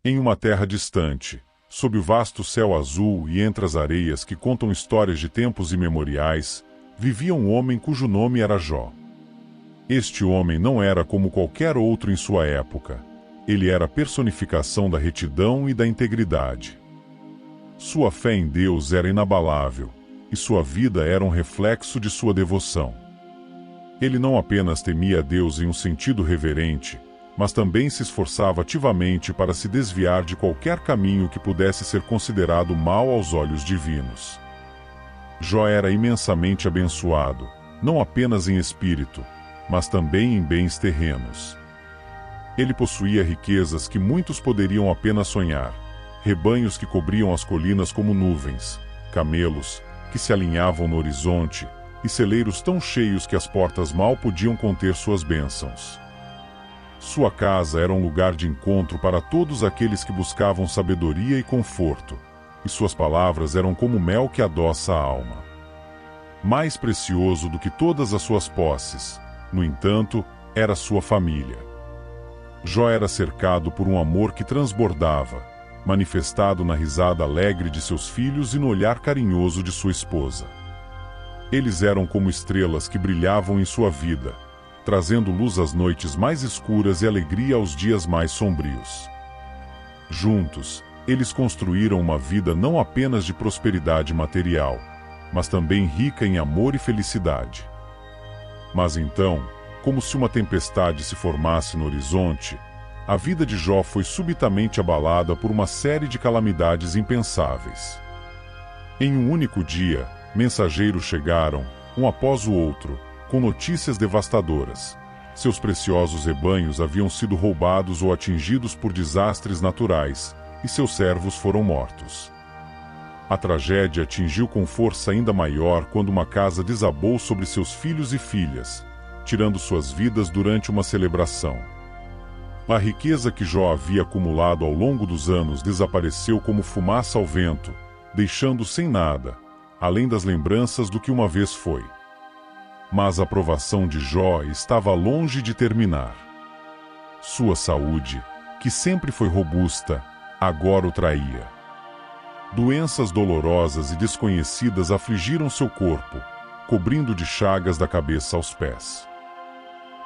Em uma terra distante, sob o vasto céu azul e entre as areias que contam histórias de tempos imemoriais, vivia um homem cujo nome era Jó. Este homem não era como qualquer outro em sua época. Ele era a personificação da retidão e da integridade. Sua fé em Deus era inabalável, e sua vida era um reflexo de sua devoção. Ele não apenas temia a Deus em um sentido reverente, mas também se esforçava ativamente para se desviar de qualquer caminho que pudesse ser considerado mau aos olhos divinos. Jó era imensamente abençoado, não apenas em espírito, mas também em bens terrenos. Ele possuía riquezas que muitos poderiam apenas sonhar, rebanhos que cobriam as colinas como nuvens, camelos que se alinhavam no horizonte e celeiros tão cheios que as portas mal podiam conter suas bênçãos. Sua casa era um lugar de encontro para todos aqueles que buscavam sabedoria e conforto, e suas palavras eram como mel que adoça a alma. Mais precioso do que todas as suas posses, no entanto, era sua família. Jó era cercado por um amor que transbordava, manifestado na risada alegre de seus filhos e no olhar carinhoso de sua esposa. Eles eram como estrelas que brilhavam em sua vida, trazendo luz às noites mais escuras e alegria aos dias mais sombrios. Juntos, eles construíram uma vida não apenas de prosperidade material, mas também rica em amor e felicidade. Mas então, como se uma tempestade se formasse no horizonte, a vida de Jó foi subitamente abalada por uma série de calamidades impensáveis. Em um único dia, mensageiros chegaram, um após o outro, com notícias devastadoras. Seus preciosos rebanhos haviam sido roubados ou atingidos por desastres naturais, e seus servos foram mortos. A tragédia atingiu com força ainda maior quando uma casa desabou sobre seus filhos e filhas, tirando suas vidas durante uma celebração. A riqueza que Jó havia acumulado ao longo dos anos desapareceu como fumaça ao vento, deixando sem nada, além das lembranças do que uma vez foi. Mas a provação de Jó estava longe de terminar. Sua saúde, que sempre foi robusta, agora o traía. Doenças dolorosas e desconhecidas afligiram seu corpo, cobrindo de chagas da cabeça aos pés.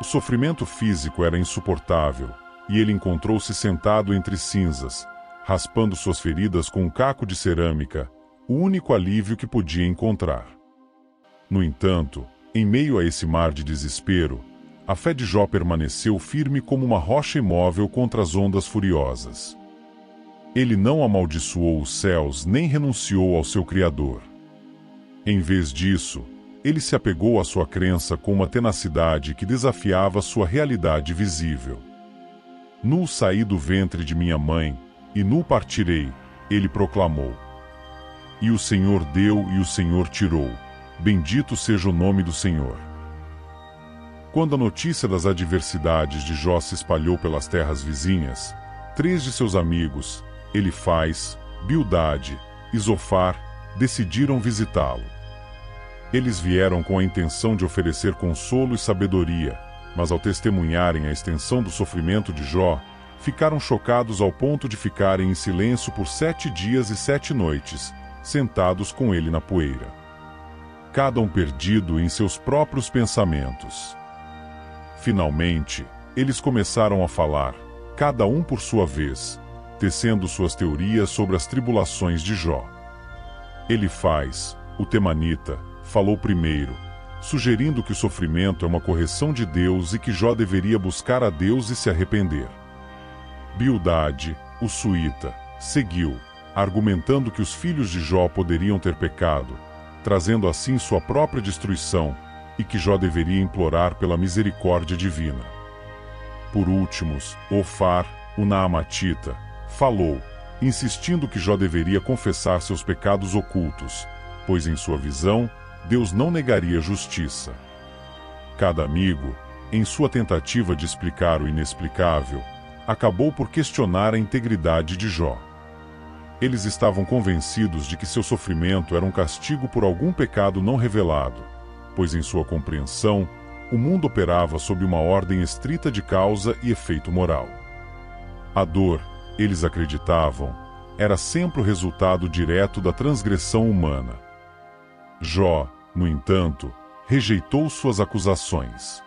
O sofrimento físico era insuportável, e ele encontrou-se sentado entre cinzas, raspando suas feridas com um caco de cerâmica, o único alívio que podia encontrar. No entanto, em meio a esse mar de desespero, a fé de Jó permaneceu firme como uma rocha imóvel contra as ondas furiosas. Ele não amaldiçoou os céus nem renunciou ao seu Criador. Em vez disso, ele se apegou à sua crença com uma tenacidade que desafiava sua realidade visível. Nu saí do ventre de minha mãe, e nu partirei, ele proclamou. E o Senhor deu e o Senhor tirou. Bendito seja o nome do Senhor. Quando a notícia das adversidades de Jó se espalhou pelas terras vizinhas, 3 de seus amigos, Elifaz, Bildade e Zofar, decidiram visitá-lo. Eles vieram com a intenção de oferecer consolo e sabedoria, mas ao testemunharem a extensão do sofrimento de Jó, ficaram chocados ao ponto de ficarem em silêncio por 7 dias e 7 noites, sentados com ele na poeira. Cada um perdido em seus próprios pensamentos. Finalmente, eles começaram a falar, cada um por sua vez, tecendo suas teorias sobre as tribulações de Jó. Elifaz, o temanita, falou primeiro, sugerindo que o sofrimento é uma correção de Deus e que Jó deveria buscar a Deus e se arrepender. Bildade, o suíta, seguiu, argumentando que os filhos de Jó poderiam ter pecado, trazendo assim sua própria destruição, e que Jó deveria implorar pela misericórdia divina. Por últimos, Ofar, o naamatita, falou, insistindo que Jó deveria confessar seus pecados ocultos, pois em sua visão, Deus não negaria justiça. Cada amigo, em sua tentativa de explicar o inexplicável, acabou por questionar a integridade de Jó. Eles estavam convencidos de que seu sofrimento era um castigo por algum pecado não revelado, pois em sua compreensão, o mundo operava sob uma ordem estrita de causa e efeito moral. A dor, eles acreditavam, era sempre o resultado direto da transgressão humana. Jó, no entanto, rejeitou suas acusações.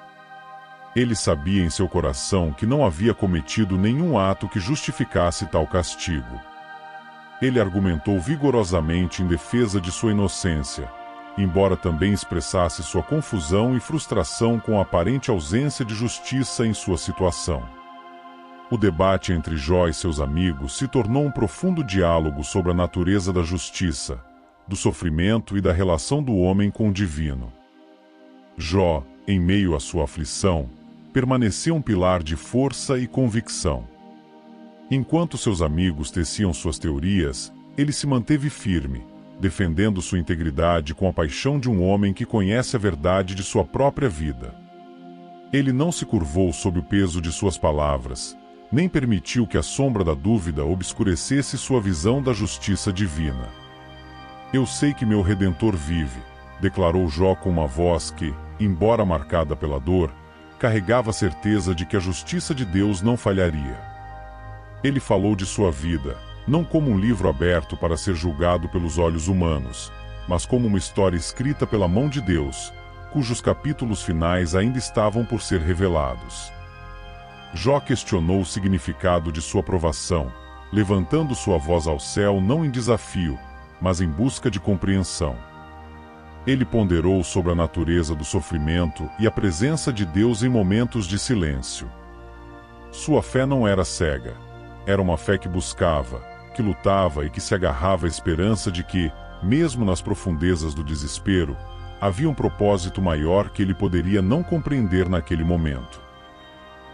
Ele sabia em seu coração que não havia cometido nenhum ato que justificasse tal castigo. Ele argumentou vigorosamente em defesa de sua inocência, embora também expressasse sua confusão e frustração com a aparente ausência de justiça em sua situação. O debate entre Jó e seus amigos se tornou um profundo diálogo sobre a natureza da justiça, do sofrimento e da relação do homem com o divino. Jó, em meio à sua aflição, permaneceu um pilar de força e convicção. Enquanto seus amigos teciam suas teorias, ele se manteve firme, defendendo sua integridade com a paixão de um homem que conhece a verdade de sua própria vida. Ele não se curvou sob o peso de suas palavras, nem permitiu que a sombra da dúvida obscurecesse sua visão da justiça divina. Eu sei que meu Redentor vive, declarou Jó com uma voz que, embora marcada pela dor, carregava a certeza de que a justiça de Deus não falharia. Ele falou de sua vida, não como um livro aberto para ser julgado pelos olhos humanos, mas como uma história escrita pela mão de Deus, cujos capítulos finais ainda estavam por ser revelados. Jó questionou o significado de sua provação, levantando sua voz ao céu não em desafio, mas em busca de compreensão. Ele ponderou sobre a natureza do sofrimento e a presença de Deus em momentos de silêncio. Sua fé não era cega. Era uma fé que buscava, que lutava e que se agarrava à esperança de que, mesmo nas profundezas do desespero, havia um propósito maior que ele poderia não compreender naquele momento.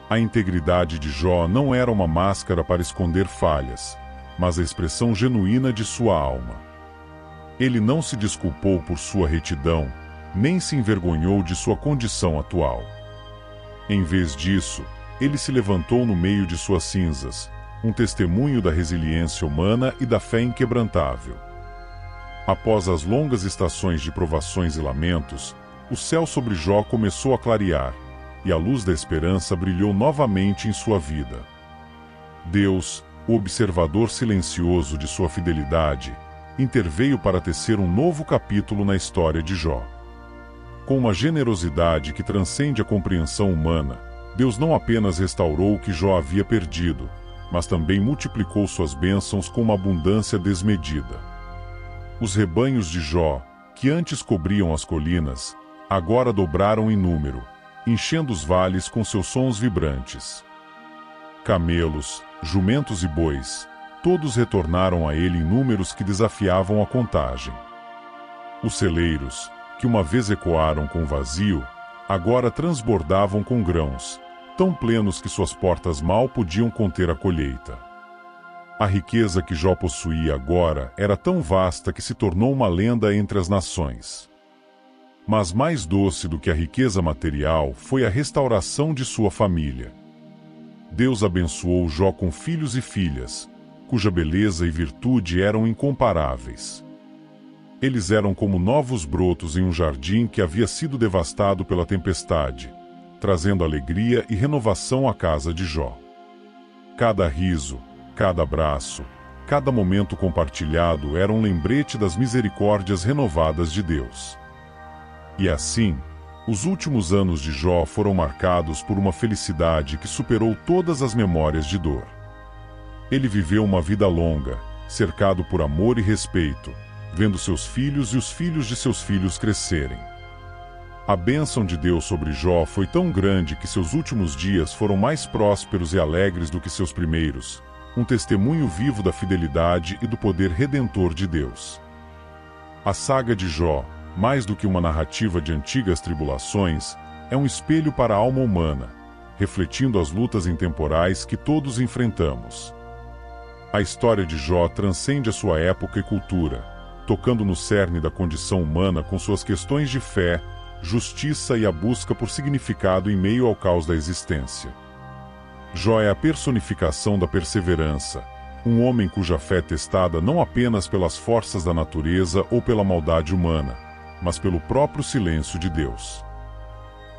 A integridade de Jó não era uma máscara para esconder falhas, mas a expressão genuína de sua alma. Ele não se desculpou por sua retidão, nem se envergonhou de sua condição atual. Em vez disso, ele se levantou no meio de suas cinzas, um testemunho da resiliência humana e da fé inquebrantável. Após as longas estações de provações e lamentos, o céu sobre Jó começou a clarear, e a luz da esperança brilhou novamente em sua vida. Deus, o observador silencioso de sua fidelidade, interveio para tecer um novo capítulo na história de Jó. Com uma generosidade que transcende a compreensão humana, Deus não apenas restaurou o que Jó havia perdido, mas também multiplicou suas bênçãos com uma abundância desmedida. Os rebanhos de Jó, que antes cobriam as colinas, agora dobraram em número, enchendo os vales com seus sons vibrantes. Camelos, jumentos e bois, todos retornaram a ele em números que desafiavam a contagem. Os celeiros, que uma vez ecoaram com vazio, agora transbordavam com grãos, tão plenos que suas portas mal podiam conter a colheita. A riqueza que Jó possuía agora era tão vasta que se tornou uma lenda entre as nações. Mas mais doce do que a riqueza material foi a restauração de sua família. Deus abençoou Jó com filhos e filhas, cuja beleza e virtude eram incomparáveis. Eles eram como novos brotos em um jardim que havia sido devastado pela tempestade, trazendo alegria e renovação à casa de Jó. Cada riso, cada abraço, cada momento compartilhado era um lembrete das misericórdias renovadas de Deus. E assim, os últimos anos de Jó foram marcados por uma felicidade que superou todas as memórias de dor. Ele viveu uma vida longa, cercado por amor e respeito, vendo seus filhos e os filhos de seus filhos crescerem. A bênção de Deus sobre Jó foi tão grande que seus últimos dias foram mais prósperos e alegres do que seus primeiros, um testemunho vivo da fidelidade e do poder redentor de Deus. A saga de Jó, mais do que uma narrativa de antigas tribulações, é um espelho para a alma humana, refletindo as lutas intemporais que todos enfrentamos. A história de Jó transcende a sua época e cultura, tocando no cerne da condição humana com suas questões de fé, justiça e a busca por significado em meio ao caos da existência. Jó é a personificação da perseverança, um homem cuja fé é testada não apenas pelas forças da natureza ou pela maldade humana, mas pelo próprio silêncio de Deus.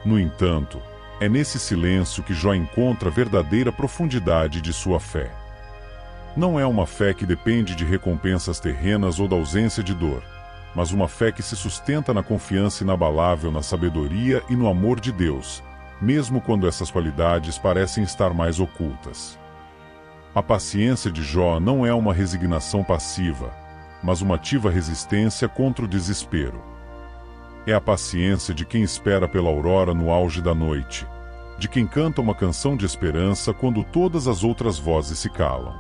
No entanto, é nesse silêncio que Jó encontra a verdadeira profundidade de sua fé. Não é uma fé que depende de recompensas terrenas ou da ausência de dor, mas uma fé que se sustenta na confiança inabalável na sabedoria e no amor de Deus, mesmo quando essas qualidades parecem estar mais ocultas. A paciência de Jó não é uma resignação passiva, mas uma ativa resistência contra o desespero. É a paciência de quem espera pela aurora no auge da noite, de quem canta uma canção de esperança quando todas as outras vozes se calam.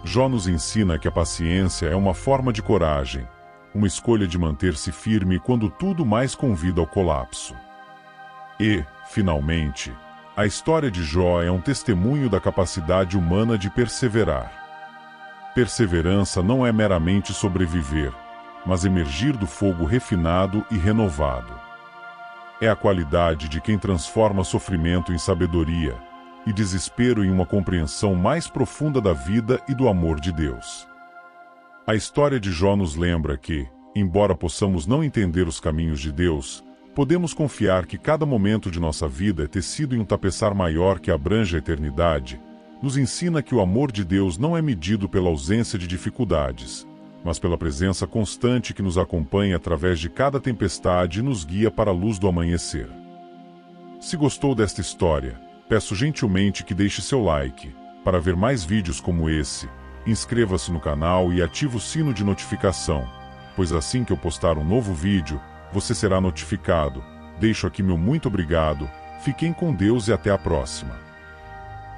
Jó nos ensina que a paciência é uma forma de coragem, uma escolha de manter-se firme quando tudo mais convida ao colapso. E, finalmente, a história de Jó é um testemunho da capacidade humana de perseverar. Perseverança não é meramente sobreviver, mas emergir do fogo refinado e renovado. É a qualidade de quem transforma sofrimento em sabedoria e desespero em uma compreensão mais profunda da vida e do amor de Deus. A história de Jó nos lembra que, embora possamos não entender os caminhos de Deus, podemos confiar que cada momento de nossa vida é tecido em um tapeçar maior que abrange a eternidade, nos ensina que o amor de Deus não é medido pela ausência de dificuldades, mas pela presença constante que nos acompanha através de cada tempestade e nos guia para a luz do amanhecer. Se gostou desta história, peço gentilmente que deixe seu like. Para ver mais vídeos como esse, inscreva-se no canal e ative o sino de notificação, pois assim que eu postar um novo vídeo, você será notificado. Deixo aqui meu muito obrigado, fiquem com Deus e até a próxima.